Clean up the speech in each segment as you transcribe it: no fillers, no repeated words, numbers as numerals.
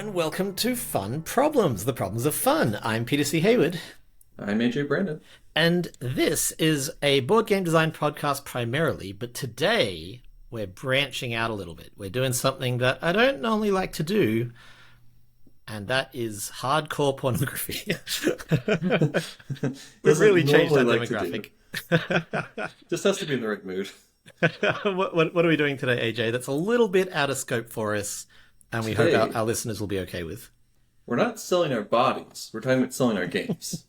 and welcome to Fun Problems, the problems of fun. I'm Peter C. Hayward. I'm AJ Brandon. And this is a board game design podcast primarily, but today we're branching out a little bit. We're doing something that I don't normally like to do, and that is hardcore pornography. We've really changed that demographic. Just has to be in the right mood. What are we doing today, AJ? That's a little bit out of scope for us, and we hope our listeners will be okay with. We're not selling our bodies. We're talking about selling our games.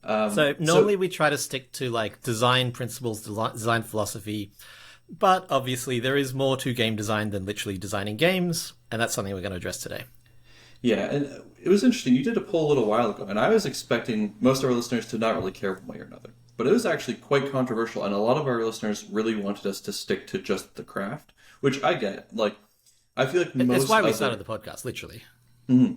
So normally we try to stick to like design principles, design philosophy, but obviously there is more to game design than literally designing games, and that's something we're going to address today. Yeah, and it was interesting. You did a poll a little while ago, and I was expecting most of our listeners to not really care one way or another. But it was actually quite controversial, and a lot of our listeners really wanted us to stick to just the craft, which I get. Like, I feel like most... It's why we started the podcast, literally. Mm-hmm.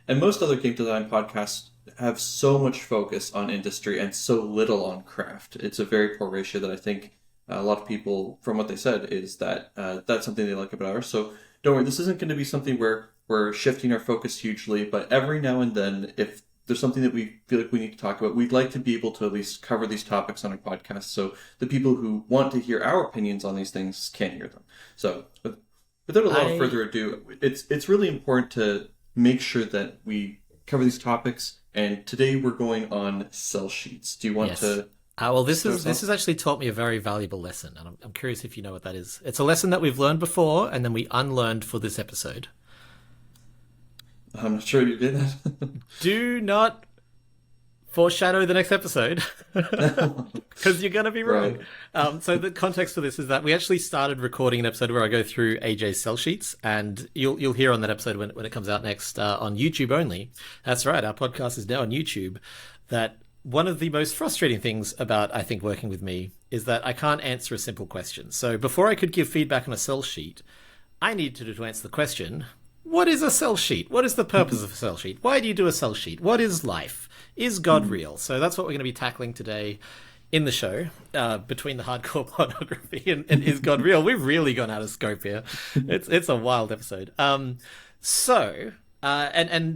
And most other game design podcasts have so much focus on industry and so little on craft. It's a very poor ratio that I think a lot of people, from what they said, is that that's something they like about ours. So don't worry, this isn't going to be something where we're shifting our focus hugely, but every now and then, if there's something that we feel like we need to talk about, we'd like to be able to at least cover these topics on our podcast so the people who want to hear our opinions on these things can hear them. So without a lot of further ado, it's really important to make sure that we cover these topics, and today we're going on sell sheets. Do you want to... well, this has actually taught me a very valuable lesson, and I'm curious if you know what that is. It's a lesson that we've learned before, and then we unlearned for this episode. I'm not sure you did that. Do not foreshadow the next episode, because you're going to be wrong. Right. So the context for this is that we actually started recording an episode where I go through AJ's sell sheets, and you'll hear on that episode when it comes out next on YouTube only. That's right, our podcast is now on YouTube. That one of the most frustrating things about, I think, working with me is that I can't answer a simple question. So before I could give feedback on a sell sheet, I needed to answer the question: what is a sell sheet? What is the purpose of a sell sheet? Why do you do a sell sheet? What is life? Is God real? So that's what we're going to be tackling today in the show, between the hardcore pornography and is God real? We've really gone out of scope here. It's a wild episode. And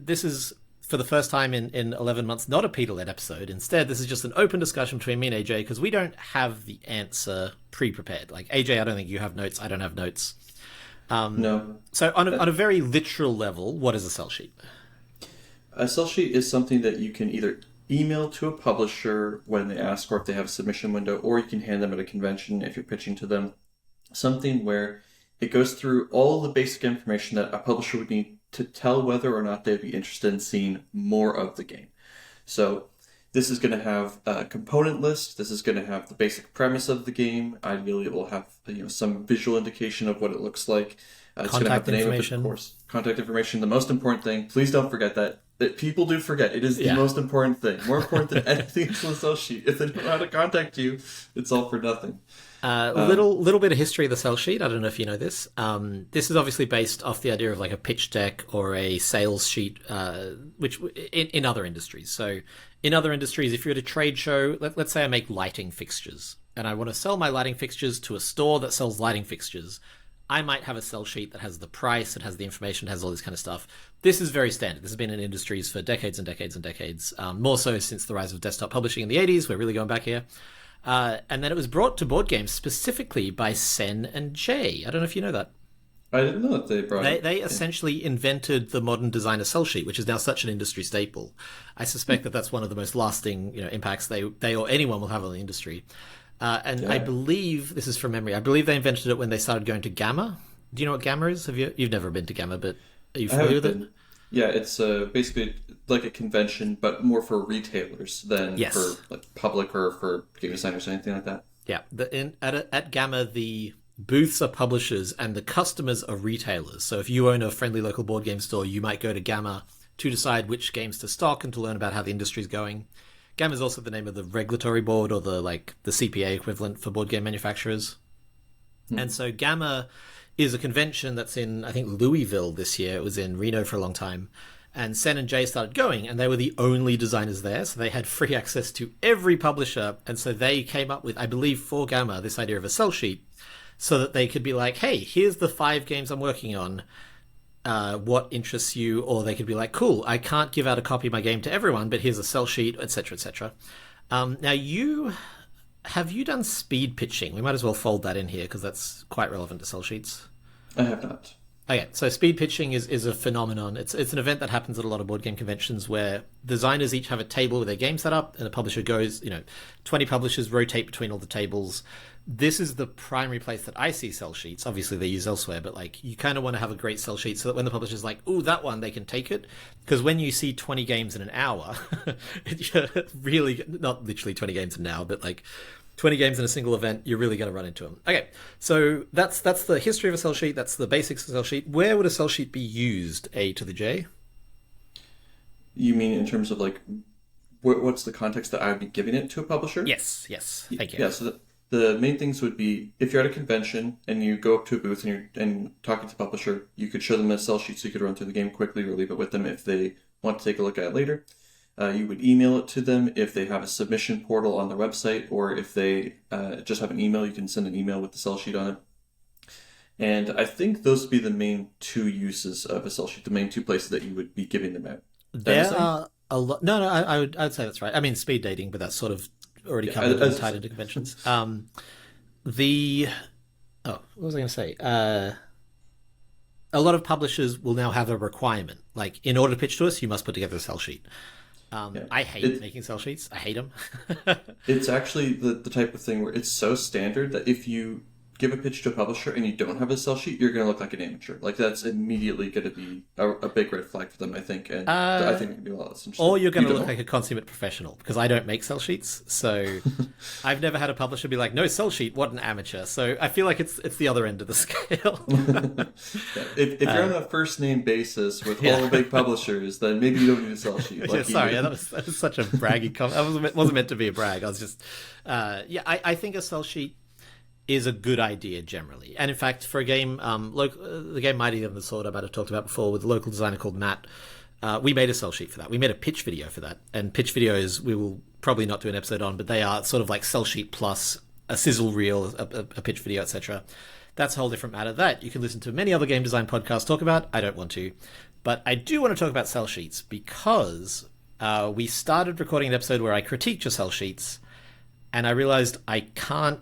this is, for the first time in 11 months, not a Peter-led episode. Instead, this is just an open discussion between me and AJ, because we don't have the answer pre-prepared. Like, AJ, I don't think you have notes. I don't have notes. No. So on a very literal level, what is a sell sheet? A sell sheet is something that you can either email to a publisher when they ask, or if they have a submission window, or you can hand them at a convention if you're pitching to them. Something where it goes through all the basic information that a publisher would need to tell whether or not they'd be interested in seeing more of the game. So this is going to have a component list. This is going to have the basic premise of the game. Ideally, it will have some visual indication of what it looks like. It's going to have the name of the course, contact information. The most important thing, please don't forget that people do forget. It is the most important thing. More important than anything else on the sell sheet. If they don't know how to contact you, it's all for nothing. Little bit of history of the sell sheet. I don't know if you know this. This is obviously based off the idea of like a pitch deck or a sales sheet, which in other industries. So in other industries, if you're at a trade show, let's say I make lighting fixtures, and I want to sell my lighting fixtures to a store that sells lighting fixtures. I might have a sell sheet that has the price, it has the information, it has all this kind of stuff. This is very standard. This has been in industries for decades and decades and decades, more so since the rise of desktop publishing in the 80s. We're really going back here. And then it was brought to board games specifically by Sen and Jay. I don't know if you know that. I didn't know that they brought it. They essentially invented the modern designer sell sheet, which is now such an industry staple. I suspect that that's one of the most lasting impacts they or anyone will have on the industry. I believe, this is from memory, I believe they invented it when they started going to Gamma. Do you know what Gamma is? You've never been to Gamma, but are you familiar with it? Yeah, it's basically like a convention, but more for retailers than for like public or for game designers or anything like that. Yeah, at Gamma, the booths are publishers and the customers are retailers. So if you own a friendly local board game store, you might go to Gamma to decide which games to stock and to learn about how the industry is going. Gamma is also the name of the regulatory board, or the CPA equivalent for board game manufacturers. And so Gamma is a convention that's in, I think, Louisville this year. It was in Reno for a long time. And Sen and Jay started going, and they were the only designers there, so they had free access to every publisher. And so they came up with, I believe, for Gamma, this idea of a sell sheet, so that they could be like, hey, here's the 5 games I'm working on. what interests you, or they could be like, cool, I can't give out a copy of my game to everyone, but here's a sell sheet, etc., etc. Now, have you done speed pitching? We might as well fold that in here because that's quite relevant to sell sheets. I have not. Okay, so speed pitching is a phenomenon. It's an event that happens at a lot of board game conventions where designers each have a table with their game set up, and the publisher goes, 20 publishers rotate between all the tables. This is the primary place that I see sell sheets. Obviously, they use elsewhere, but like you kind of want to have a great sell sheet so that when the publisher's like, "Ooh, that one," they can take it. Because when you see 20 games in an hour, you're really not literally 20 games in an hour, but like 20 games in a single event, you're really going to run into them. Okay, so that's the history of a sell sheet. That's the basics of a sell sheet. Where would a sell sheet be used, A to the J? You mean in terms of like, what's the context that I would be giving it to a publisher? Yes. Thank you. Yeah, so the main things would be, if you're at a convention and you go up to a booth and talking to the publisher, you could show them a sell sheet so you could run through the game quickly or leave it with them if they want to take a look at it later. You would email it to them if they have a submission portal on their website, or if they just have an email, you can send an email with the sell sheet on it. And I think those would be the main two uses of a sell sheet, the main two places that you would be giving them out. There are a lot. No, I'd say that's right. I mean, speed dating, but that's sort of already covered and tied into conventions. What was I going to say? A lot of publishers will now have a requirement, like in order to pitch to us, you must put together a sell sheet. I hate making sell sheets. I hate them. It's actually the type of thing where it's so standard that if you give a pitch to a publisher and you don't have a sell sheet, you're going to look like an amateur. Like that's immediately going to be a big red flag for them, I think. And I think it can be a lot less interesting. Or you're going to look like a consummate professional, because I don't make sell sheets. So I've never had a publisher be like, no sell sheet, what an amateur. So I feel like it's the other end of the scale. If you're on a first name basis with all the big publishers, then maybe you don't need a sell sheet. Like that was such a braggy comment. That wasn't meant to be a brag. I was just, I think a sell sheet is a good idea generally. And in fact, for a game, the game Mighty of the Sword I might have talked about before with a local designer called Matt, we made a sell sheet for that. We made a pitch video for that. And pitch videos we will probably not do an episode on, but they are sort of like sell sheet plus a sizzle reel, a pitch video, etc. That's a whole different matter. That you can listen to many other game design podcasts talk about. I don't want to. But I do want to talk about sell sheets because we started recording an episode where I critiqued your sell sheets, and I realized I can't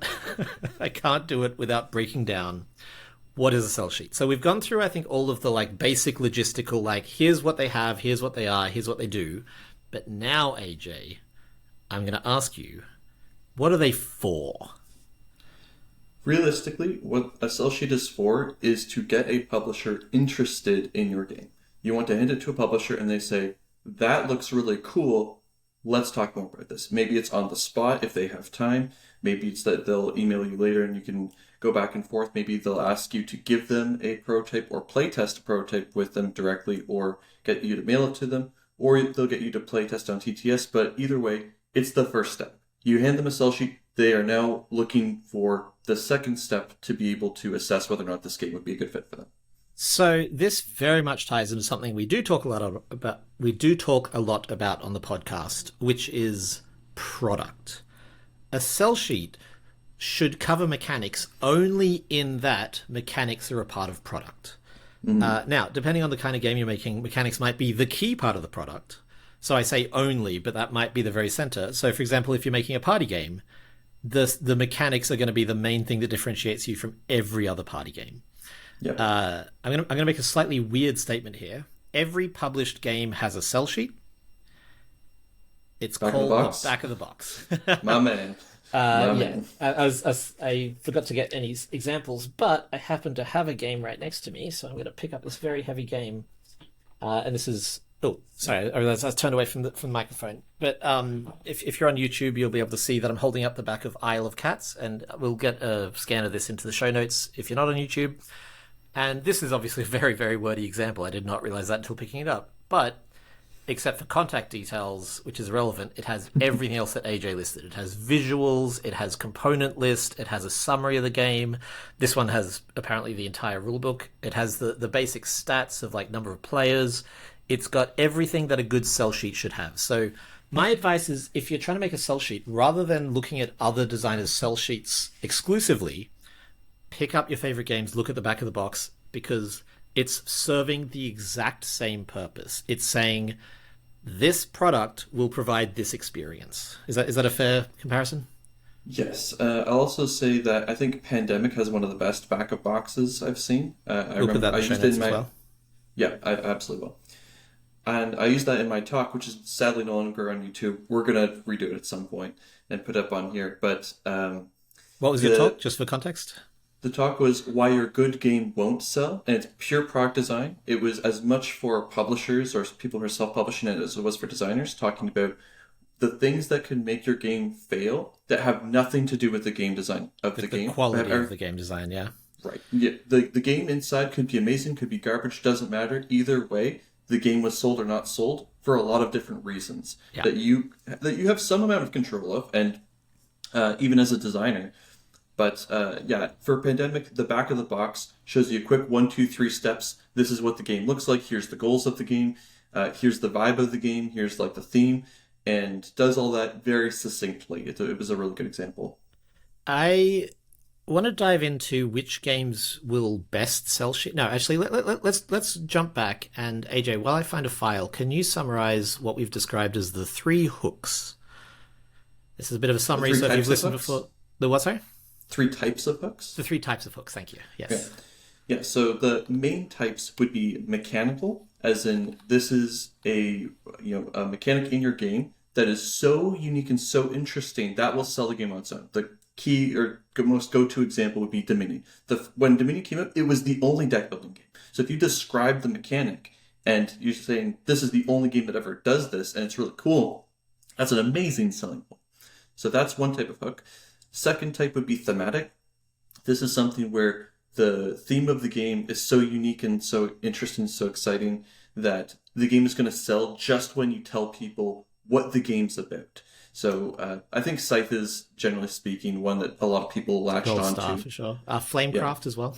do it without breaking down what is a sell sheet. So we've gone through, I think, all of the like basic logistical, like here's what they have, here's what they are, here's what they do. But now, AJ, I'm going to ask you, what are they for? Realistically, what a sell sheet is for is to get a publisher interested in your game. You want to hand it to a publisher and they say, that looks really cool. Let's talk more about this. Maybe it's on the spot if they have time. Maybe it's that they'll email you later and you can go back and forth. Maybe they'll ask you to give them a prototype or play test a prototype with them directly, or get you to mail it to them, or they'll get you to play test on TTS. But either way, it's the first step. You hand them a sell sheet. They are now looking for the second step to be able to assess whether or not this game would be a good fit for them. So this very much ties into something we do talk a lot about. We do talk a lot about on the podcast, which is product. A sell sheet should cover mechanics only in that mechanics are a part of product. Mm-hmm. Now, depending on the kind of game you're making, mechanics might be the key part of the product. So I say only, but that might be the very center. So, for example, if you're making a party game, the mechanics are going to be the main thing that differentiates you from every other party game. Yep. I'm gonna make a slightly weird statement here. Every published game has a sell sheet. It's called the back of the box. My man. Man. I forgot to get any examples, but I happen to have a game right next to me, so I'm going to pick up this very heavy game. And this is... Oh, sorry, I realized I was turned away from the microphone. But if you're on YouTube, you'll be able to see that I'm holding up the back of Isle of Cats, and we'll get a scan of this into the show notes if you're not on YouTube. And this is obviously a very, very wordy example. I did not realize that until picking it up. But except for contact details, which is relevant, it has everything else that AJ listed. It has visuals, it has component list, it has a summary of the game. This one has apparently the entire rulebook. It has the basic stats of like number of players. It's got everything that a good sell sheet should have. So my advice is, if you're trying to make a sell sheet, rather than looking at other designers' sell sheets exclusively, pick up your favorite games, look at the back of the box, because it's serving the exact same purpose. It's saying this product will provide this experience. Is that a fair comparison? Yes. I'll also say that I think Pandemic has one of the best backup boxes I've seen. I We'll put remember that I in the show used it notes in as my well. yeah, I absolutely will. And I used that in my talk, which is sadly no longer on YouTube. We're gonna redo it at some point and put up on here. But What was your the talk, just for context? the talk was why your good game won't sell, and it's pure product design. It was as much for publishers or people who are self-publishing it as it was for designers, talking about the things that can make your game fail that have nothing to do with the game design of the The game. quality of the game design, yeah. Right. Yeah. The game inside could be amazing, could be garbage, doesn't matter. Either way, the game was sold or not sold for a lot of different reasons Yeah. that you have some amount of control of, and even as a designer. But yeah, for Pandemic, the back of the box shows you a quick 1, 2, 3 steps. This is what the game looks like. Here's the goals of the game. Here's the vibe of the game. Here's like the theme, and does all that very succinctly. It was a really good example. I want to dive into which games will best sell shit. No, actually, let's jump back. And AJ, while I find a file, can you summarize what we've described as the three hooks? This is a bit of a summary, three so if you've types of listened hooks? before... The what, sorry? 3 types of hooks. The three types of hooks, thank you. Yeah. Yes. Yeah, so the main types would be mechanical, as in this is a mechanic in your game that is so unique and so interesting that will sell the game on its own. The key or most go-to example would be Dominion. When Dominion came out, it was the only deck building game. So if you describe the mechanic and you're saying this is the only game that ever does this and it's really cool, that's an amazing selling point. So that's one type of hook. Second type would be thematic. This is something where the theme of the game is so unique and so interesting, so exciting that the game is going to sell just when you tell people what the game's about. So I think Scythe is, generally speaking, one that a lot of people latched Gold onto. Star, for sure. Flamecraft as well.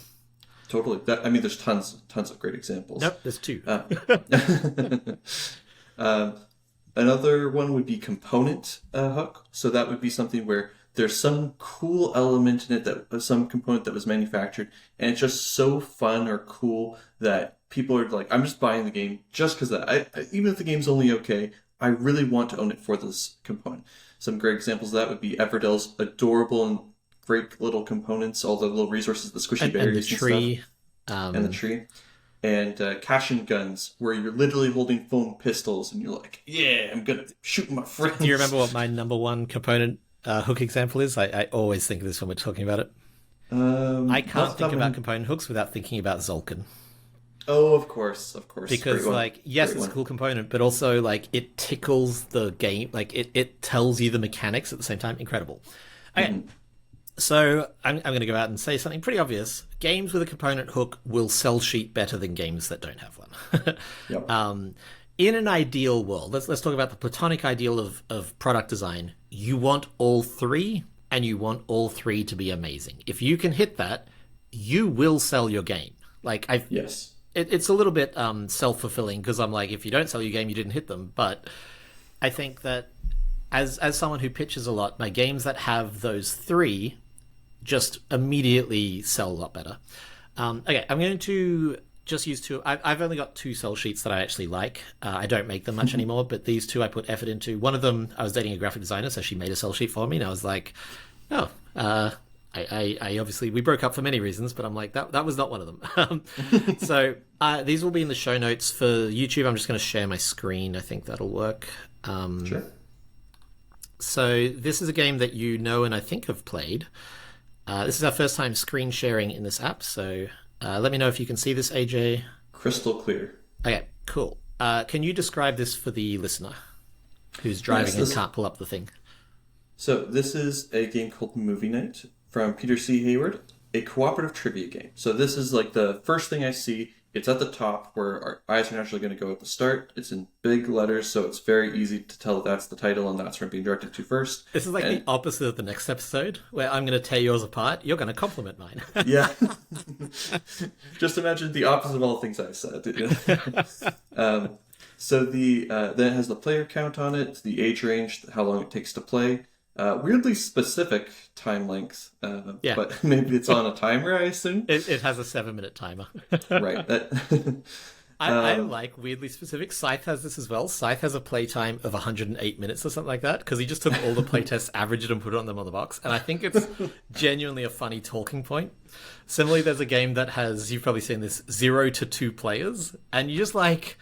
Totally. There's tons of great examples. Nope, there's two. Another one would be component hook. So that would be something where there's some cool element in it, some component that was manufactured, and it's just so fun or cool that people are like, I'm just buying the game just because even if the game's only okay, I really want to own it for this component. Some great examples of that would be Everdell's adorable and great little components, all the little resources, the squishy berries and the tree. And the tree. And cash-in guns, where you're literally holding foam pistols, and you're like, yeah, I'm going to shoot my friends. Do you remember what my number one component hook example is? I always think of this when we're talking about it. I can't think about component hooks without thinking about Zolkin. Oh, of course. Because, yes, it's a cool component, but also, it tickles the game. It tells you the mechanics at the same time. Incredible. Okay, so I'm going to go out and say something pretty obvious. Games with a component hook will sell sheet better than games that don't have one. Yep. In an ideal world, let's talk about the platonic ideal of product design. You want all three, and you want all three to be amazing. If you can hit that, you will sell your game. Yes. It's a little bit self-fulfilling, because I'm like, if you don't sell your game, you didn't hit them. But I think that as someone who pitches a lot, my games that have those three just immediately sell a lot better. Okay, I'm going to just use two. I've only got two sell sheets that I actually like. I don't make them much anymore, but these two I put effort into. One of them, I was dating a graphic designer, so she made a sell sheet for me, and I was like, oh, I obviously, we broke up for many reasons, but I'm like, that was not one of them. So these will be in the show notes for YouTube. I'm just going to share my screen. I think that'll work. Sure. So this is a game that you know and I think have played. This is our first time screen sharing in this app, so let me know if you can see this, AJ. Crystal clear. Okay, cool. Can you describe this for the listener who's driving and can't pull up the thing? So this is a game called Movie Night from Peter C. Hayward, a cooperative trivia game. So this is the first thing I see. It's at the top where our eyes are naturally going to go at the start. It's in big letters, so it's very easy to tell that's the title and that's where I'm being directed to first. This is the opposite of the next episode, where I'm going to tear yours apart. You're going to compliment mine. Yeah. Just imagine the opposite of all the things I said. So then it has the player count on it, the age range, how long it takes to play. Weirdly specific time length, Yeah. but maybe it's on a timer, I assume. It has a 7-minute timer. Right. I like weirdly specific. Scythe has this as well. Scythe has a playtime of 108 minutes or something like that, because he just took all the playtests, averaged it, and put it on them on the box. And I think it's genuinely a funny talking point. Similarly, there's a game that has, you've probably seen this, 0 to 2 players, and you just like,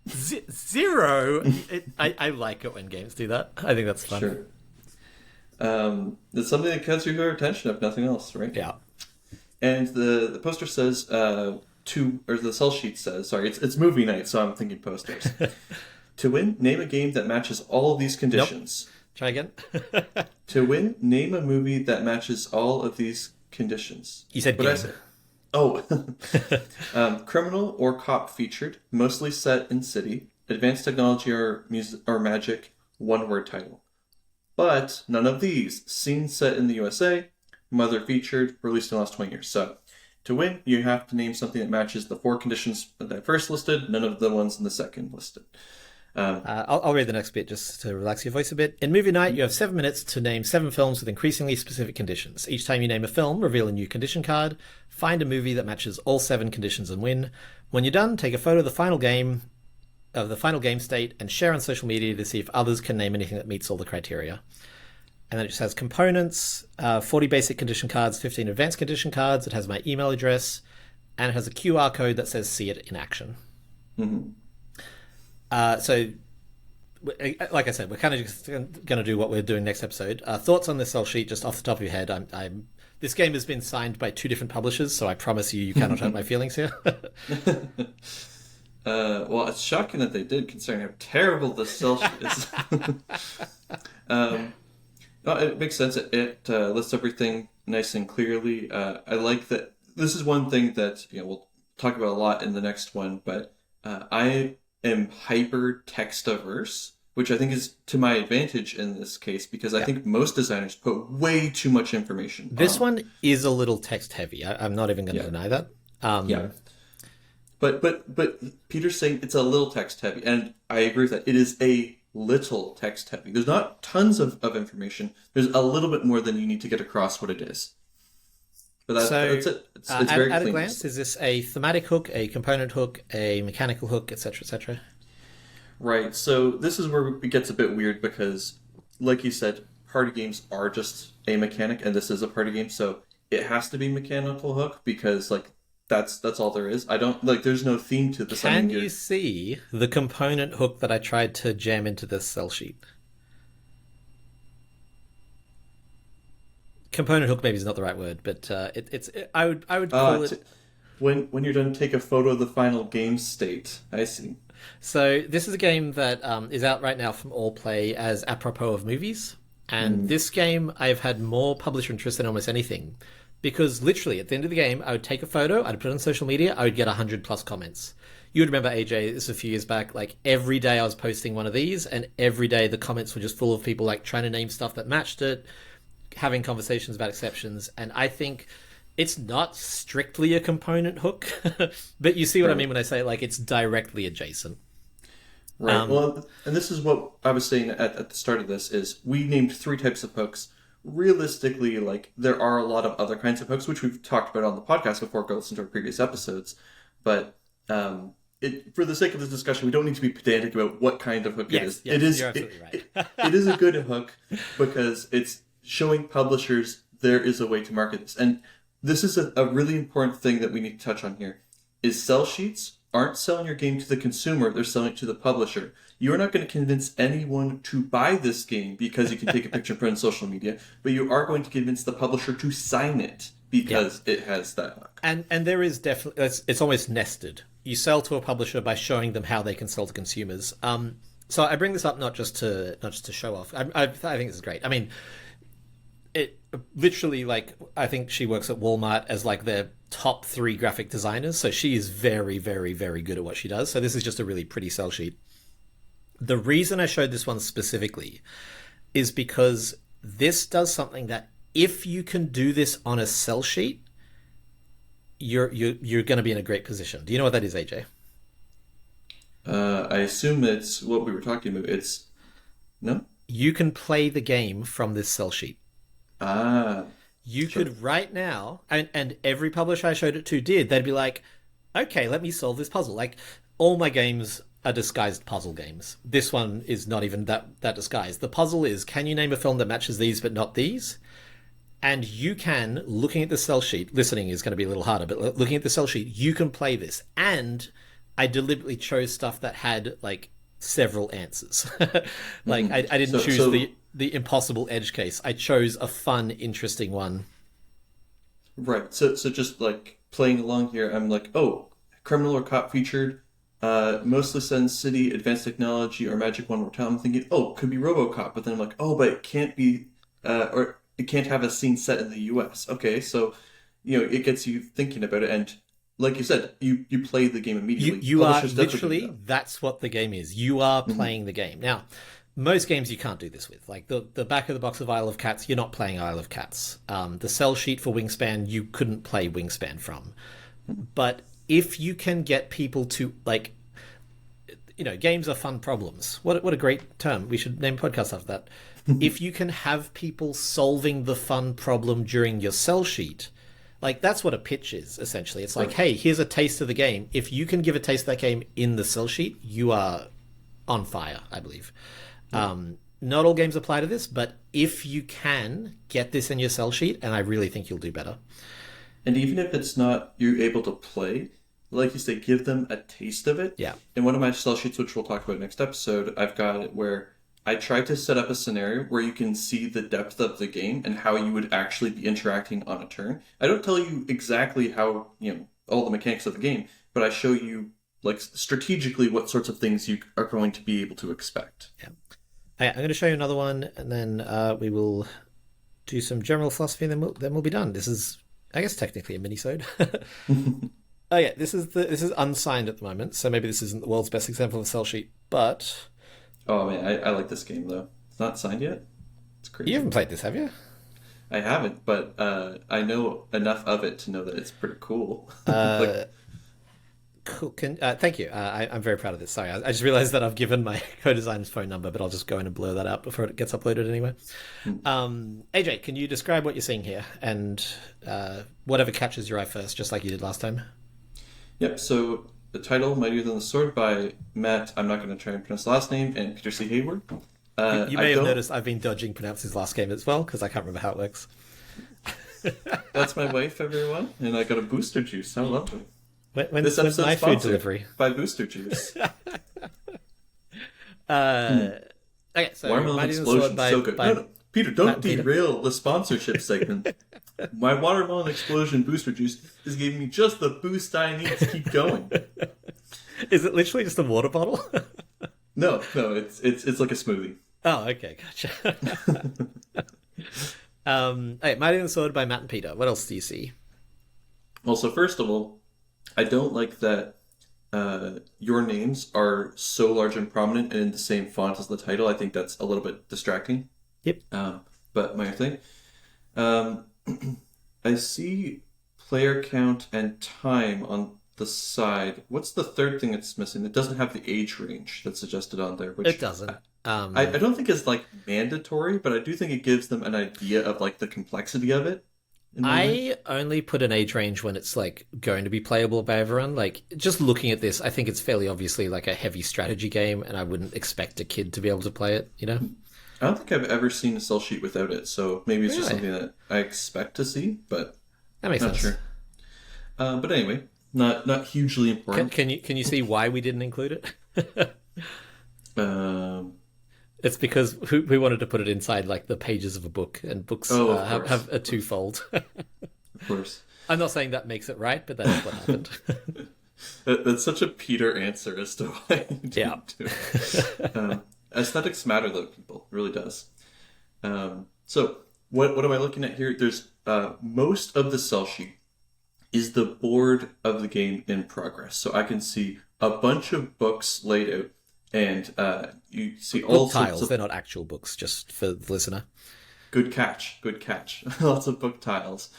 zero? I like it when games do that. I think that's fun. Sure. It's something that catches your attention, if nothing else, right? Yeah. And the poster says, or the sell sheet says, sorry, it's movie night, so I'm thinking posters. To win, name a game that matches all of these conditions. Nope. Try again. To win, name a movie that matches all of these conditions. You said what game. I say? Oh. Criminal or cop featured, mostly set in city, advanced technology or music or magic, one-word title. But none of these. Scene set in the USA, mother featured, released in the last 20 years. So, to win, you have to name something that matches the 4 conditions that I first listed, none of the ones in the second listed. I'll read the next bit just to relax your voice a bit. In movie night, you have 7 minutes to name 7 films with increasingly specific conditions. Each time you name a film, reveal a new condition card. Find a movie that matches all 7 conditions and win. When you're done, take a photo of the final game state and share on social media to see if others can name anything that meets all the criteria. And then it just has components, 40 basic condition cards, 15 advanced condition cards. It has my email address, and it has a QR code that says "See it in action." Mm-hmm. So, like I said, we're kind of just going to do what we're doing next episode. Thoughts on this sell sheet, just off the top of your head? This game has been signed by 2 different publishers, so I promise you cannot hurt my feelings here. Well, it's shocking that they did, considering how terrible this sell sheet is. No, it makes sense. It lists everything nice and clearly. I like that. This is one thing that we'll talk about a lot in the next one, but I am hyper text averse, which I think is to my advantage in this case, because I think most designers put way too much information. This one is a little text heavy. I'm not even going to deny that. Yeah. But Peter's saying it's a little text heavy, and I agree with that. It is a little text heavy. There's not tons of information. There's a little bit more than you need to get across what it is. But that's it. It's very at clean. a glance, is this a thematic hook, a component hook, a mechanical hook, etc., etc.? Right. So this is where it gets a bit weird because, like you said, party games are just a mechanic, and this is a party game, so it has to be mechanical hook because that's all there is. I don't there's no theme to this. Can you see the component hook that I tried to jam into this sell sheet? Component hook maybe is not the right word, but I would call it. When you're done, take a photo of the final game state. I see. So this is a game that is out right now from All Play as apropos of movies, and this game I've had more publisher interest than almost anything. Because literally, at the end of the game, I would take a photo, I'd put it on social media, I would get 100+ comments. You would remember, AJ, this was a few years back, every day I was posting one of these, and every day the comments were just full of people trying to name stuff that matched it, having conversations about exceptions, and I think it's not strictly a component hook, but you see what I mean when I say it's directly adjacent. Right. Well, and this is what I was saying at the start of this, is we named 3 types of hooks. Realistically, there are a lot of other kinds of hooks, which we've talked about on the podcast before. Go listen to our previous episodes. But for the sake of this discussion, we don't need to be pedantic about what kind of hook it is. Yes, you're absolutely right. It is a good hook because it's showing publishers there is a way to market this. And this is a really important thing that we need to touch on here, is sell sheets aren't selling your game to the consumer, they're selling it to the publisher. You're not going to convince anyone to buy this game because you can take a picture and put it on social media, but you are going to convince the publisher to sign it because it has that hook. And there is definitely, it's almost nested. You sell to a publisher by showing them how they can sell to consumers. So I bring this up not just to show off. I think this is great. I mean, it literally, I think she works at Walmart as their top 3 graphic designers. So she is very, very, very good at what she does. So this is just a really pretty sell sheet. The reason I showed this one specifically is because this does something that if you can do this on a sell sheet, you're going to be in a great position. Do you know what that is, AJ? I assume it's what we were talking about. No? you can play the game from this cell sheet. Ah, You sure. could right now, and every publisher I showed it to did, they'd be like, okay, let me solve this puzzle. Like, all my games are disguised puzzle games. This one is not even that disguised. The puzzle is, can you name a film that matches these but not these? And you can, looking at the cell sheet, listening is going to be a little harder, but looking at the cell sheet, you can play this. And I deliberately chose stuff that had, like, several answers. Like, I didn't choose the impossible edge case. I chose a fun, interesting one. Right. So just like playing along here, I'm like, oh, criminal or cop featured, mostly Sun City, advanced technology, or Magic One More Time. I'm thinking, oh, could be RoboCop, but then I'm like, oh, but it can't be, or it can't have a scene set in the U.S. Okay, so it gets you thinking about it, and like you said, you play the game immediately. You are Publishers definitely do literally, that. that's what the game is. You are playing the game. Now, most games you can't do this with. Like the back of the box of Isle of Cats, you're not playing Isle of Cats. The cell sheet for Wingspan, you couldn't play Wingspan from. But if you can get people to, like, games are fun problems. What a great term. We should name a podcast after that. If you can have people solving the fun problem during your cell sheet, like, that's what a pitch is, essentially. It's like, Right. hey, here's a taste of the game. If you can give a taste of that game in the cell sheet, you are on fire, I believe. Not all games apply to this, but if you can get this in your cell sheet, and I really think you'll do better. And even if it's not you're able to play, like you say, give them a taste of it. Yeah. In one of my cell sheets, which we'll talk about next episode, I've got it where I try to set up a scenario where you can see the depth of the game and how you would actually be interacting on a turn. I don't tell you exactly how, all the mechanics of the game, but I show you, like, strategically what sorts of things you are going to be able to expect. Yeah. Okay, I'm going to show you another one, and then we will do some general philosophy, and then we'll be done. This is, I guess, technically a mini-sode. Oh yeah, this is unsigned at the moment, so maybe this isn't the world's best example of a cell sheet, but Oh man, I like this game though. It's not signed yet. It's crazy. you haven't played this, have you? I haven't, but I know enough of it to know that it's pretty cool. Cool. Thank you. I'm very proud of this. Sorry, I just realized that I've given my co-designer's phone number, but I'll just go in and blur that out before it gets uploaded anyway. AJ, can you describe what you're seeing here and whatever catches your eye first, just like you did last time? Yep, so the title, Mightier Than the Sword by Matt, I'm not going to try and pronounce the last name, and Peter C. Hayward. You may have noticed I've been dodging pronounce his last game as well, because I can't remember how it works. That's my wife, everyone, and I got a Booster Juice. How lovely. When's my food delivery? By Booster Juice. Okay, so Watermelon Mighty and the Sword Explosion, by, so good. by No, Peter, don't Matt Peter. derail the sponsorship segment. My Watermelon Explosion Booster Juice is giving me just the boost I need to keep going. Is it literally just a water bottle? No, it's like a smoothie. Oh, okay, gotcha. Okay, Mighty and the Sword by Matt and Peter. What else do you see? Well, so first of all, I don't like that your names are so large and prominent and in the same font as the title. I think that's a little bit distracting. Yep. But my thing, I see player count and time on the side. What's the third thing it's missing? It doesn't have the age range that's suggested on there. Which It doesn't. I don't think is like mandatory, but I do think it gives them an idea of like the complexity of it. I only put an age range when it's like going to be playable by everyone. Like, just looking at this, I think it's fairly obviously like a heavy strategy game, and I wouldn't expect a kid to be able to play it, you know? I don't think I've ever seen a cell sheet without it, so maybe it's just Really? something that I expect to see, but That makes not sense. sure. But anyway, not hugely important. Can you see why we didn't include it? Um, It's because we wanted to put it inside like the pages of a book, and books Of course. have a twofold. of course. I'm not saying that makes it right, but that's what happened. That's such a Peter answer as to why you didn't Yeah. do it. Aesthetics matter, though, people. It really does. So, what am I looking at here? There's most of the cell sheet is the board of the game in progress. So I can see a bunch of books laid out, and you see all Book sorts tiles, of... they're not actual books, just for the listener. Good catch. Lots of book tiles.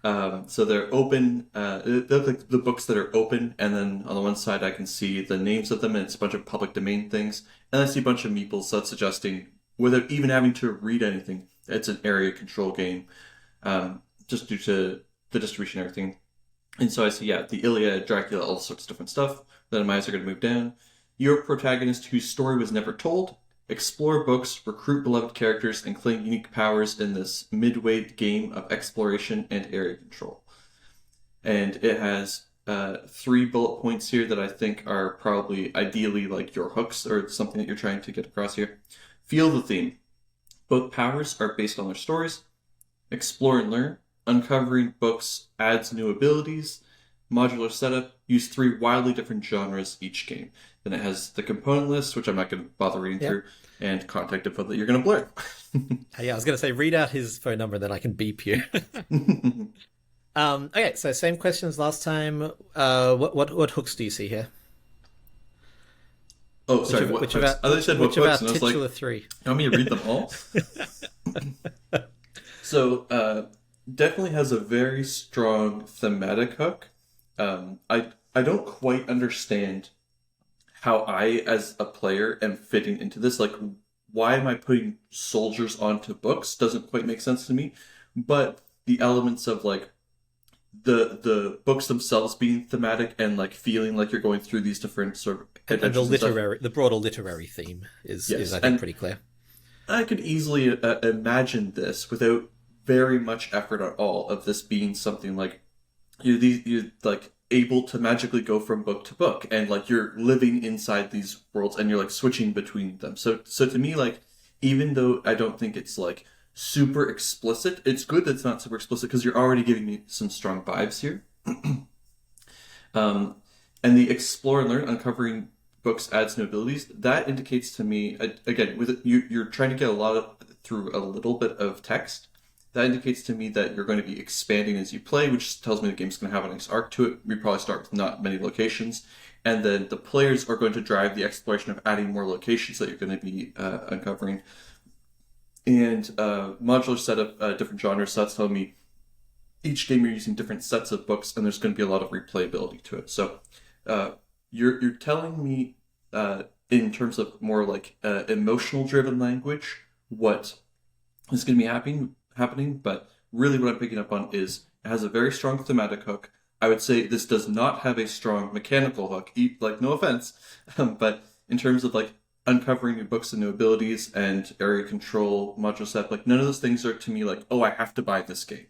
So they're open. They're the books that are open, and then on the one side I can see the names of them, and it's a bunch of public domain things. And I see a bunch of meeples, so that's suggesting without even having to read anything. It's an area control game, just due to the distribution and everything. And so I say, yeah, the Iliad, Dracula, all sorts of different stuff. Then my eyes are going to move down. Your protagonist whose story was never told. Explore books, recruit beloved characters, and claim unique powers in this midway game of exploration and area control. And it has 3 bullet points here that I think are probably ideally like your hooks or something that you're trying to get across here. Feel the theme. Both powers are based on their stories. Explore and learn. Uncovering books adds new abilities. Modular setup. Use 3 wildly different genres each game. Then it has the component list, which I'm not going to bother reading through, and contact info that you're going to blur. Yeah, I was going to say, read out his phone number, then I can beep you. Okay, so same questions last time. What hooks do you see here? Oh, sorry, what hooks? I thought you said what hooks, and I was like, titular 3. You want me to read them all? So, definitely has a very strong thematic hook. I don't quite understand how I, as a player, am fitting into this. Like, why am I putting soldiers onto books? Doesn't quite make sense to me. But the elements of, like, the books themselves being thematic and, like, feeling like you're going through these different sort of adventures and the broader literary theme is I think, pretty clear. I could easily imagine this without very much effort at all, of this being something like you're like able to magically go from book to book, and like you're living inside these worlds and you're like switching between them. So to me, like, even though I don't think it's like super explicit, it's good that it's not super explicit because you're already giving me some strong vibes here. And the explore and learn, uncovering books adds new abilities. That indicates to me, again, with you're trying to get through a little bit of text. That indicates to me that you're going to be expanding as you play, which tells me the game's going to have a nice arc to it. We probably start with not many locations, and then the players are going to drive the exploration of adding more locations that you're going to be uncovering. And modular setup, different genres. So that's telling me each game you're using different sets of books, and there's going to be a lot of replayability to it. So you're telling me in terms of more like emotional driven language what is going to be happening, but really what I'm picking up on is it has a very strong thematic hook. I would say this does not have a strong mechanical hook, like, no offense, but in terms of like uncovering new books and new abilities and area control, module set, like none of those things are to me like, oh, I have to buy this game.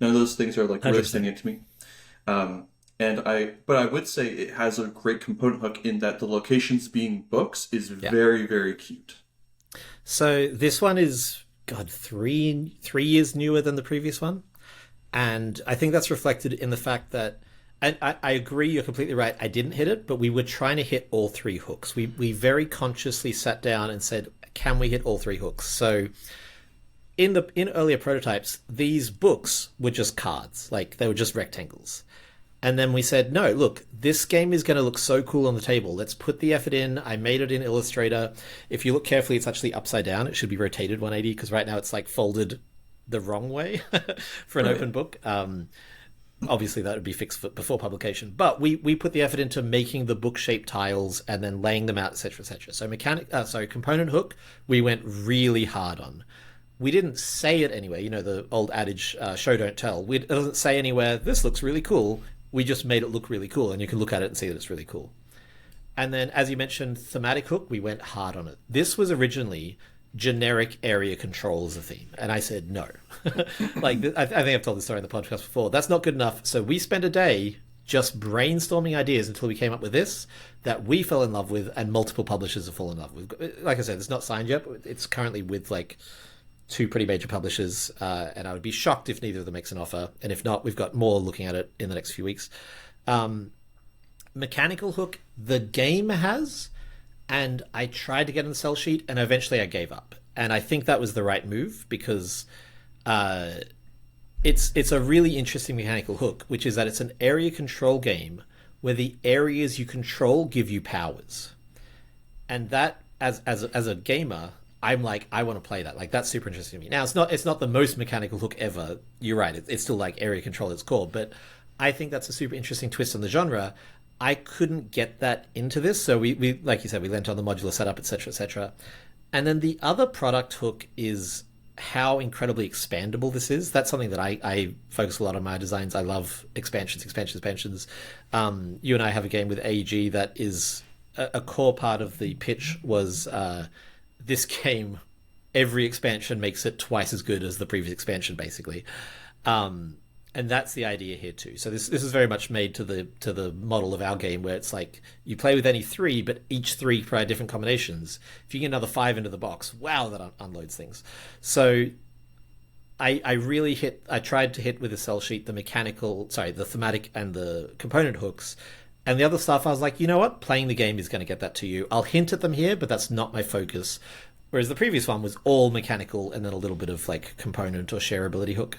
None of those things are like really standing out to me. But I would say it has a great component hook in that the locations being books is very, very cute. So this one is, God, 3 years newer than the previous one. And I think that's reflected in the fact that, and I agree, you're completely right, I didn't hit it, but we were trying to hit all 3 hooks. We very consciously sat down and said, can we hit all 3 hooks? So in earlier prototypes, these books were just cards, like they were just rectangles. And then we said, no, look, this game is going to look so cool on the table. Let's put the effort in. I made it in Illustrator. If you look carefully, it's actually upside down. It should be rotated 180 because right now it's like folded the wrong way for an open book. Obviously, that would be fixed before publication. But we put the effort into making the book-shaped tiles and then laying them out, etc., etc. So component hook, we went really hard on. We didn't say it anywhere. You know, the old adage, show, don't tell. It doesn't say anywhere, this looks really cool. We just made it look really cool, and you can look at it and see that it's really cool. And then, as you mentioned, thematic hook, we went hard on it. This was originally generic area control as a theme, and I said no. I think I've told this story in the podcast before. That's not good enough. So we spent a day just brainstorming ideas until we came up with this that we fell in love with, and multiple publishers have fallen in love with. Like I said, it's not signed yet, but it's currently with like 2 pretty major publishers, and I would be shocked if neither of them makes an offer. And if not, we've got more looking at it in the next few weeks. Mechanical hook, the game has, and I tried to get on the sell sheet, and eventually I gave up. And I think that was the right move because it's a really interesting mechanical hook, which is that it's an area control game where the areas you control give you powers. And that, as a gamer, I'm like, I want to play that. Like, that's super interesting to me. Now, it's not the most mechanical hook ever. You're right. It's still like area control at its core. But I think that's a super interesting twist on the genre. I couldn't get that into this. So we like you said, we lent on the modular setup, etc., etc. And then the other product hook is how incredibly expandable this is. That's something that I focus a lot on my designs. I love expansions. You and I have a game with AG that is a core part of the pitch was this game, every expansion makes it twice as good as the previous expansion, basically. And that's the idea here too. So this is very much made to the model of our game, where it's like you play with any three, but each three provide different combinations. If you get another 5 into the box, wow, that unloads things. So I tried to hit with a cell sheet the thematic and the component hooks. And the other stuff, I was like, you know what? Playing the game is going to get that to you. I'll hint at them here, but that's not my focus. Whereas the previous one was all mechanical and then a little bit of like component or shareability hook.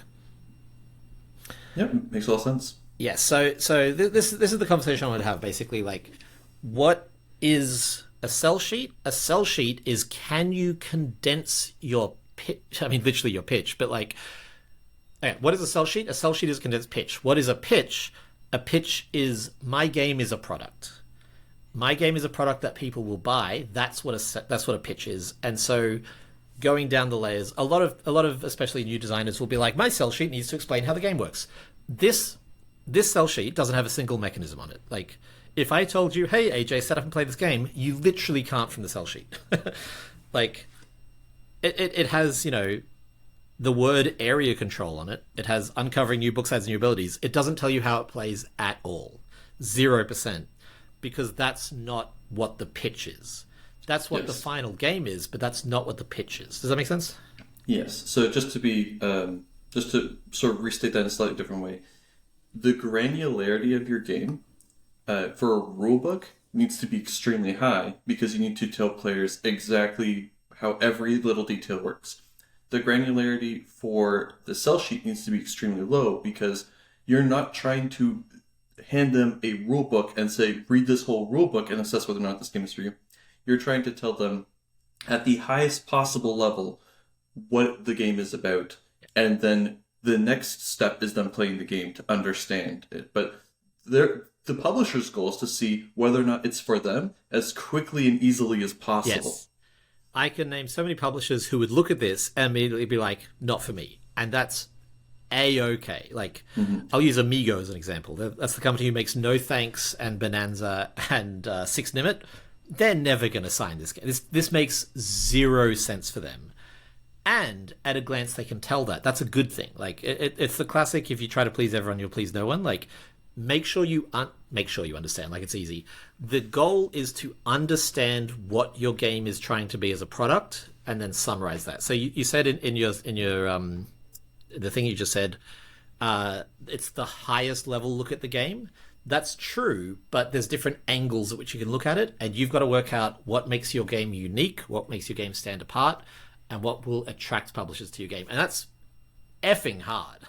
Yep, makes a lot of sense. Yeah, so this is the conversation I want to have, basically. Like, what is a cell sheet? A cell sheet is, can you condense your pitch? I mean, literally your pitch, but like, okay, what is a cell sheet? A cell sheet is a condensed pitch. What is a pitch? A pitch is, my game is a product. My game is a product that people will buy. That's what a pitch is. And so, going down the layers, a lot of especially new designers will be like, my cell sheet needs to explain how the game works. This cell sheet doesn't have a single mechanism on it. Like, if I told you, hey AJ, set up and play this game, you literally can't from the cell sheet. Like, it has, you know, the word area control on it. It has uncovering new book sides and new abilities. It doesn't tell you how it plays at all. 0%. Because that's not what the pitch is. That's what the final game is, but that's not what the pitch is. Does that make sense? Yes. So just to sort of restate that in a slightly different way, the granularity of your game for a rulebook needs to be extremely high, because you need to tell players exactly how every little detail works. The granularity for the cell sheet needs to be extremely low, because you're not trying to hand them a rulebook and say, read this whole rulebook and assess whether or not this game is for you. You're trying to tell them at the highest possible level what the game is about. And then the next step is them playing the game to understand it. But the publisher's goal is to see whether or not it's for them as quickly and easily as possible. Yes. I can name so many publishers who would look at this and immediately be like, not for me. And that's A-okay. Like, I'll use Amigo as an example. That's the company who makes No Thanks and Bonanza and Six Nimit. They're never going to sign this game. This makes 0 sense for them. And at a glance, they can tell that. That's a good thing. Like, it's the classic, if you try to please everyone, you'll please no one. Like, make sure you understand. Like, it's easy. The goal is to understand what your game is trying to be as a product, and then summarize that. So you said in your the thing you just said, it's the highest level look at the game. That's true, but there's different angles at which you can look at it, and you've got to work out what makes your game unique, what makes your game stand apart, and what will attract publishers to your game. And that's effing hard.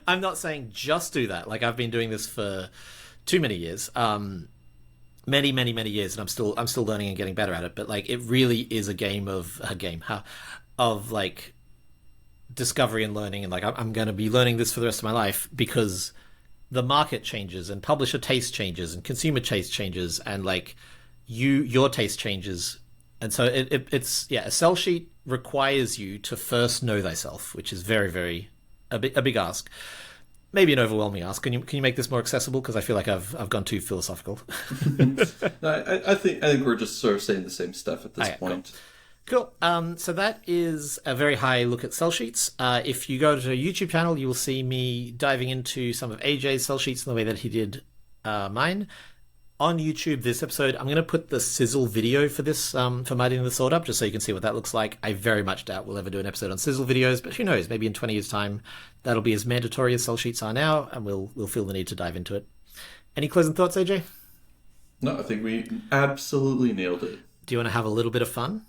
I'm not saying just do that. Like, I've been doing this for too many years, many years, and I'm still learning and getting better at it. But like, it really is a game of like discovery and learning. And like, I'm going to be learning this for the rest of my life, because the market changes and publisher taste changes and consumer taste changes, and like your taste changes. And so it's a cell sheet requires you to first know thyself, which is very, very a big ask, maybe an overwhelming ask. Can you make this more accessible? Because I feel like I've gone too philosophical. No, I think we're just sort of saying the same stuff at this point. Cool. So that is a very high look at cell sheets. If you go to a YouTube channel, you will see me diving into some of AJ's cell sheets in the way that he did mine. On YouTube, this episode, I'm going to put the sizzle video for this, for Mighty the Sword up, just so you can see what that looks like. I very much doubt we'll ever do an episode on sizzle videos, but who knows? Maybe in 20 years' time, that'll be as mandatory as cell sheets are now, and we'll feel the need to dive into it. Any closing thoughts, AJ? No, I think we absolutely nailed it. Do you want to have a little bit of fun?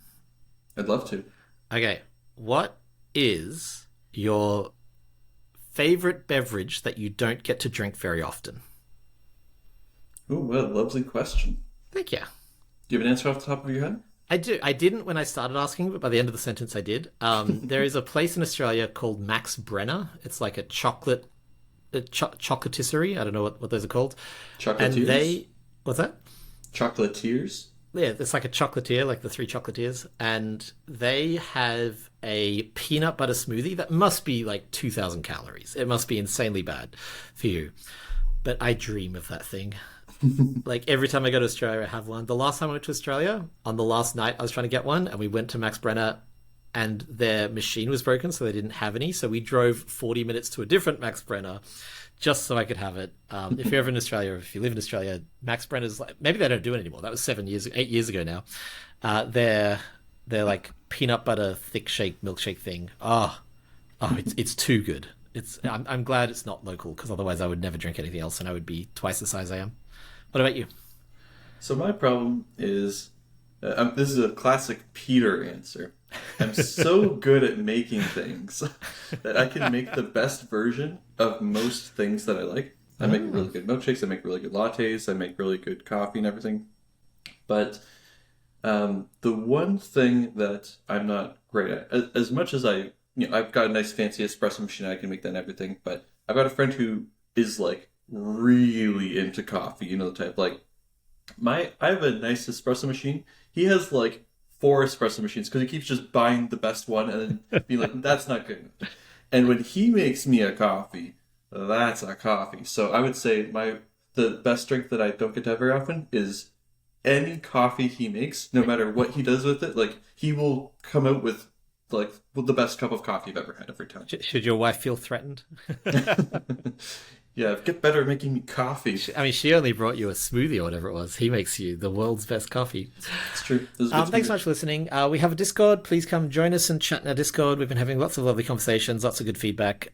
I'd love to. Okay. What is your favorite beverage that you don't get to drink very often? Oh, what a lovely question. Thank you. Do you have an answer off the top of your head? I do. I didn't when I started asking, but by the end of the sentence I did. There is a place in Australia called Max Brenner. It's like a chocolatisserie. I don't know what those are called. Chocolatiers? What's that? Chocolatiers? yeah, it's like a chocolatier, like the three chocolatiers, and they have a peanut butter smoothie that must be like 2,000 calories. It must be insanely bad for you. But I dream of that thing. Like every time I go to Australia, I have one. The last time I went to Australia, on the last night, I was trying to get one, and we went to Max Brenner, and their machine was broken, so they didn't have any. So we drove 40 minutes to a different Max Brenner just so I could have it. If you're ever in Australia, or if you live in Australia, Max Brenner's like, maybe they don't do it anymore. That was 8 years ago now. They're like peanut butter thick shake milkshake thing. It's too good. I'm glad it's not local, because otherwise I would never drink anything else and I would be twice the size I am. What about you? So my problem is, this is a classic Peter answer. I'm so good at making things that I can make the best version of most things that I like. I make really good milkshakes, I make really good lattes, I make really good coffee and everything. But the one thing that I'm not great at, as much as I've got a nice fancy espresso machine, I can make that and everything, but I've got a friend who is like really into coffee, you know, the type, like, I have a nice espresso machine. He has like 4 espresso machines because he keeps just buying the best one and then being like, that's not good enough. And when he makes me a coffee, that's a coffee. So I would say the best drink that I don't get to have very often is any coffee he makes, no matter what he does with it. Like, he will come out with like the best cup of coffee I've ever had every time. Should your wife feel threatened? Yeah, get better at making me coffee. I mean, she only brought you a smoothie or whatever it was. He makes you the world's best coffee. It's true. Thanks so much for listening. We have a Discord. Please come join us and chat in our Discord. We've been having lots of lovely conversations, lots of good feedback,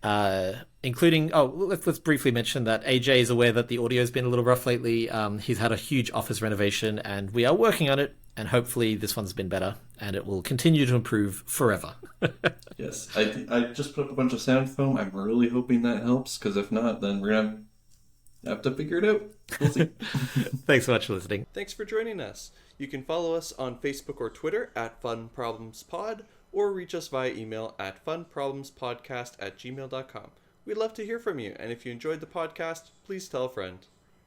including... let's briefly mention that AJ is aware that the audio's been a little rough lately. He's had a huge office renovation, and we are working on it. And hopefully this one's been better, and it will continue to improve forever. Yes, I just put up a bunch of sound foam. I'm really hoping that helps, because if not, then we're going to have to figure it out. We'll see. Thanks so much for listening. Thanks for joining us. You can follow us on Facebook or Twitter at FunProblemsPod, or reach us via email at funproblemspodcast@gmail.com. We'd love to hear from you, and if you enjoyed the podcast, please tell a friend.